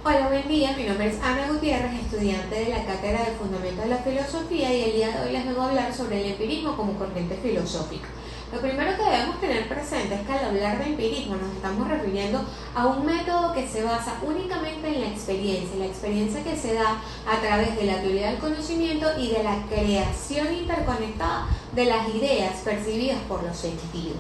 Hola, buen día. Mi nombre es Ana Gutiérrez, estudiante de la Cátedra de Fundamentos de la Filosofía, y el día de hoy les vengo a hablar sobre el empirismo como corriente filosófica. Lo primero que debemos tener presente es que al hablar de empirismo nos estamos refiriendo a un método que se basa únicamente en la experiencia que se da a través de la teoría del conocimiento y de la creación interconectada de las ideas percibidas por los sentidos.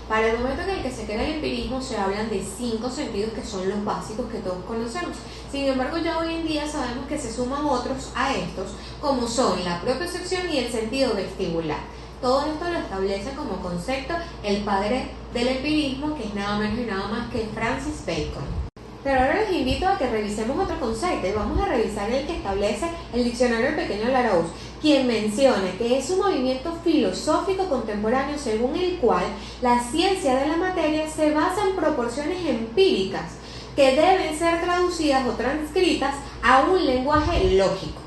Para el momento en el que se crea el empirismo se hablan de 5 sentidos que son los básicos que todos conocemos. Sin embargo, ya hoy en día sabemos que se suman otros a estos, como son la propiocepción y el sentido vestibular. Todo esto lo establece como concepto el padre del empirismo, que es nada menos y nada más que Francis Bacon. Pero ahora les invito a que revisemos otro concepto y vamos a revisar el que establece el diccionario del pequeño Larousse, quien menciona que es un movimiento filosófico contemporáneo según el cual la ciencia de la materia se basa en proporciones empíricas que deben ser traducidas o transcritas a un lenguaje lógico.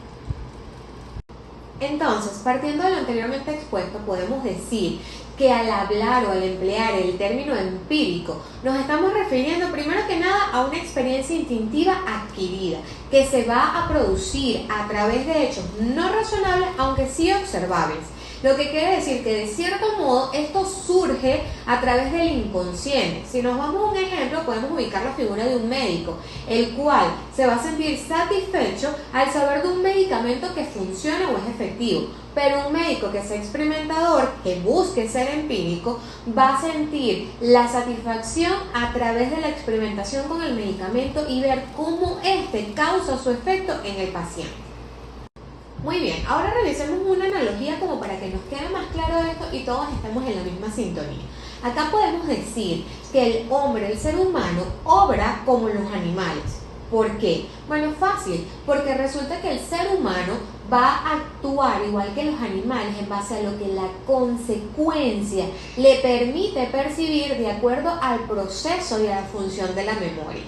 Entonces, partiendo de lo anteriormente expuesto, podemos decir que al hablar o al emplear el término empírico, nos estamos refiriendo primero que nada a una experiencia instintiva adquirida, que se va a producir a través de hechos no razonables, aunque sí observables. Lo que quiere decir que de cierto modo esto surge a través del inconsciente. Si nos vamos a un ejemplo, podemos ubicar la figura de un médico, el cual se va a sentir satisfecho al saber de un medicamento que funciona o es efectivo. Pero un médico que sea experimentador, que busque ser empírico, va a sentir la satisfacción a través de la experimentación con el medicamento y ver cómo este causa su efecto en el paciente. Muy bien, ahora revisemos una analogía como para que nos quede más claro esto y todos estemos en la misma sintonía. Acá podemos decir que el hombre, el ser humano, obra como los animales. ¿Por qué? Bueno, fácil, porque resulta que el ser humano va a actuar igual que los animales en base a lo que la consecuencia le permite percibir de acuerdo al proceso y a la función de la memoria.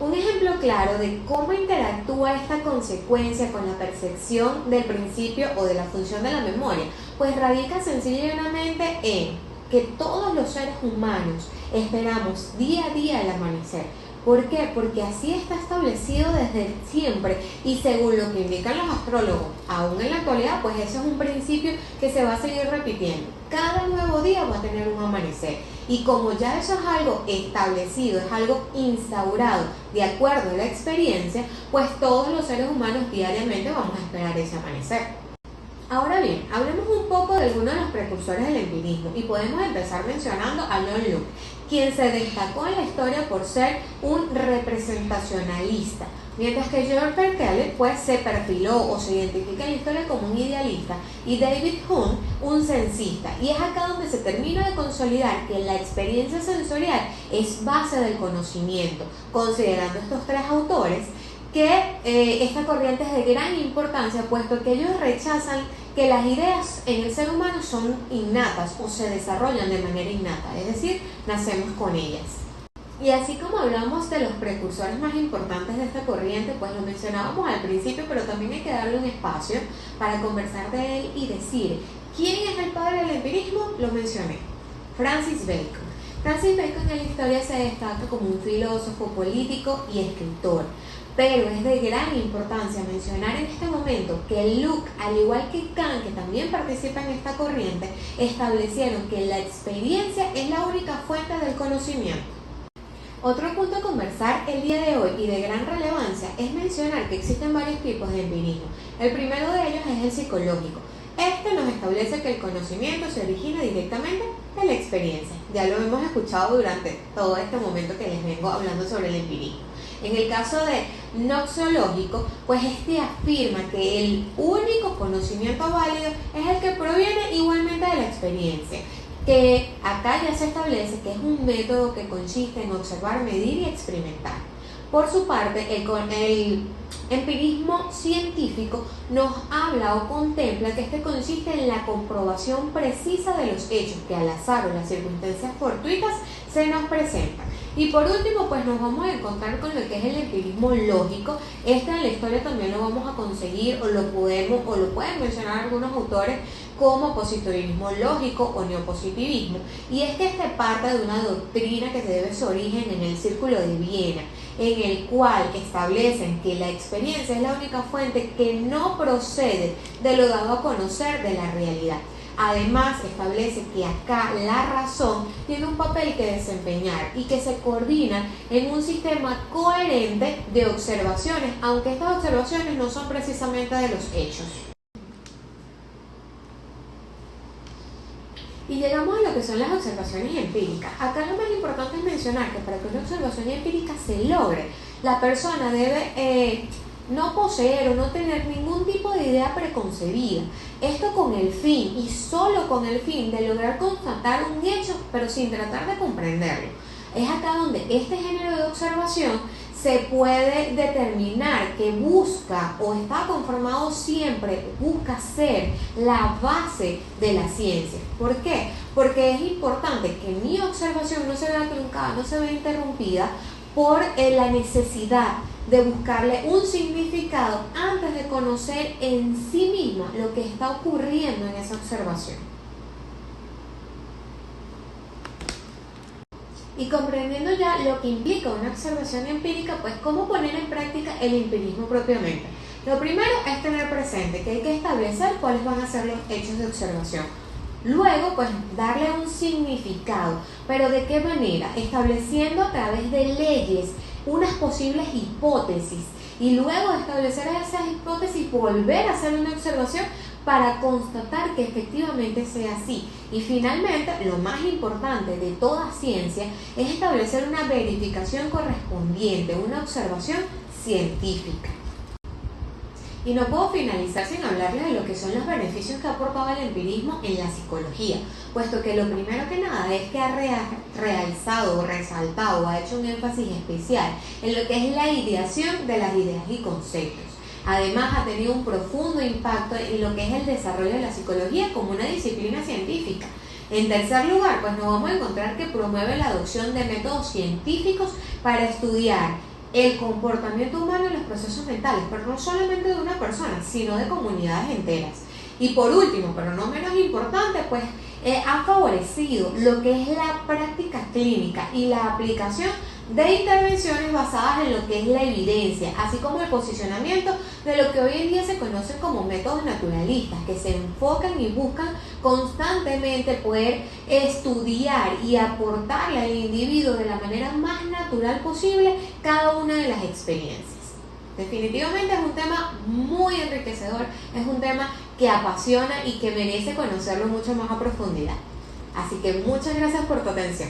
Un ejemplo claro de cómo interactúa esta consecuencia con la percepción del principio o de la función de la memoria, pues radica sencillamente en que todos los seres humanos esperamos día a día el amanecer. ¿Por qué? Porque así está establecido desde siempre y según lo que indican los astrólogos, aún en la actualidad, pues ese es un principio que se va a seguir repitiendo. Cada nuevo día va a tener un amanecer y como ya eso es algo establecido, es algo instaurado de acuerdo a la experiencia, pues todos los seres humanos diariamente vamos a esperar ese amanecer. Ahora bien, hablemos un poco de algunos de los precursores del empirismo y podemos empezar mencionando a John Locke, quien se destacó en la historia por ser un representacionalista, mientras que George Berkeley pues se perfiló o se identifica en la historia como un idealista y David Hume un sensista, y es acá donde se termina de consolidar que la experiencia sensorial es base del conocimiento, considerando estos tres autores que esta corriente es de gran importancia, puesto que ellos rechazan que las ideas en el ser humano son innatas o se desarrollan de manera innata, es decir, nacemos con ellas. Y así como hablamos de los precursores más importantes de esta corriente, pues lo mencionábamos al principio, pero también hay que darle un espacio para conversar de él y decir, ¿quién es el padre del empirismo? Lo mencioné, Francis Bacon. Francis Bacon en la historia se destaca como un filósofo, político y escritor. Pero es de gran importancia mencionar en este momento que Locke, al igual que Kant, que también participa en esta corriente, establecieron que la experiencia es la única fuente del conocimiento. Otro punto a conversar el día de hoy y de gran relevancia es mencionar que existen varios tipos de empirismo. El primero de ellos es el psicológico. Este nos establece que el conocimiento se origina directamente de la experiencia. Ya lo hemos escuchado durante todo este momento que les vengo hablando sobre el empirismo. En el caso de noxiológico, pues este afirma que el único conocimiento válido es el que proviene igualmente de la experiencia, que acá ya se establece que es un método que consiste en observar, medir y experimentar. Por su parte, el empirismo científico nos habla o contempla que este consiste en la comprobación precisa de los hechos que al azar o las circunstancias fortuitas se nos presentan. Y por último, pues nos vamos a encontrar con lo que es el empirismo lógico. En la historia también lo vamos a conseguir o lo pueden mencionar algunos autores como positivismo lógico o neopositivismo, y es que este parte de una doctrina que se debe su origen en el Círculo de Viena, en el cual establecen que la experiencia es la única fuente que no procede de lo dado a conocer de la realidad. Además, establece que acá la razón tiene un papel que desempeñar y que se coordina en un sistema coherente de observaciones, aunque estas observaciones no son precisamente de los hechos. Y llegamos a lo que son las observaciones empíricas. Acá lo más importante es mencionar que para que una observación empírica se logre, la persona debe no poseer o no tener ningún tipo de idea preconcebida. Esto con el fin, y solo con el fin, de lograr constatar un hecho, pero sin tratar de comprenderlo. Es acá donde este género de observación se puede determinar que busca o está conformado siempre, busca ser la base de la ciencia. ¿Por qué? Porque es importante que mi observación no se vea truncada, no se vea interrumpida por la necesidad de buscarle un significado antes de conocer en sí misma lo que está ocurriendo en esa observación. Y comprendiendo ya lo que implica una observación empírica, pues cómo poner en práctica el empirismo propiamente. Lo primero es tener presente que hay que establecer cuáles van a ser los hechos de observación. Luego, pues darle un significado, pero ¿de qué manera? Estableciendo a través de leyes unas posibles hipótesis y luego de establecer esas hipótesis volver a hacer una observación para constatar que efectivamente sea así. Y finalmente, lo más importante de toda ciencia es establecer una verificación correspondiente, una observación científica. Y no puedo finalizar sin hablarles de lo que son los beneficios que ha aportado el empirismo en la psicología, puesto que lo primero que nada es que ha realzado, resaltado, ha hecho un énfasis especial en lo que es la ideación de las ideas y conceptos. Además, ha tenido un profundo impacto en lo que es el desarrollo de la psicología como una disciplina científica. En tercer lugar, pues nos vamos a encontrar que promueve la adopción de métodos científicos para estudiar el comportamiento humano y los procesos mentales, pero no solamente de una persona, sino de comunidades enteras. Y por último, pero no menos importante, pues ha favorecido lo que es la práctica clínica y la aplicación de intervenciones basadas en lo que es la evidencia, así como el posicionamiento de lo que hoy en día se conoce como métodos naturalistas, que se enfocan y buscan constantemente poder estudiar y aportarle al individuo de la manera más natural posible cada una de las experiencias. Definitivamente es un tema muy enriquecedor, es un tema que apasiona y que merece conocerlo mucho más a profundidad. Así que muchas gracias por tu atención.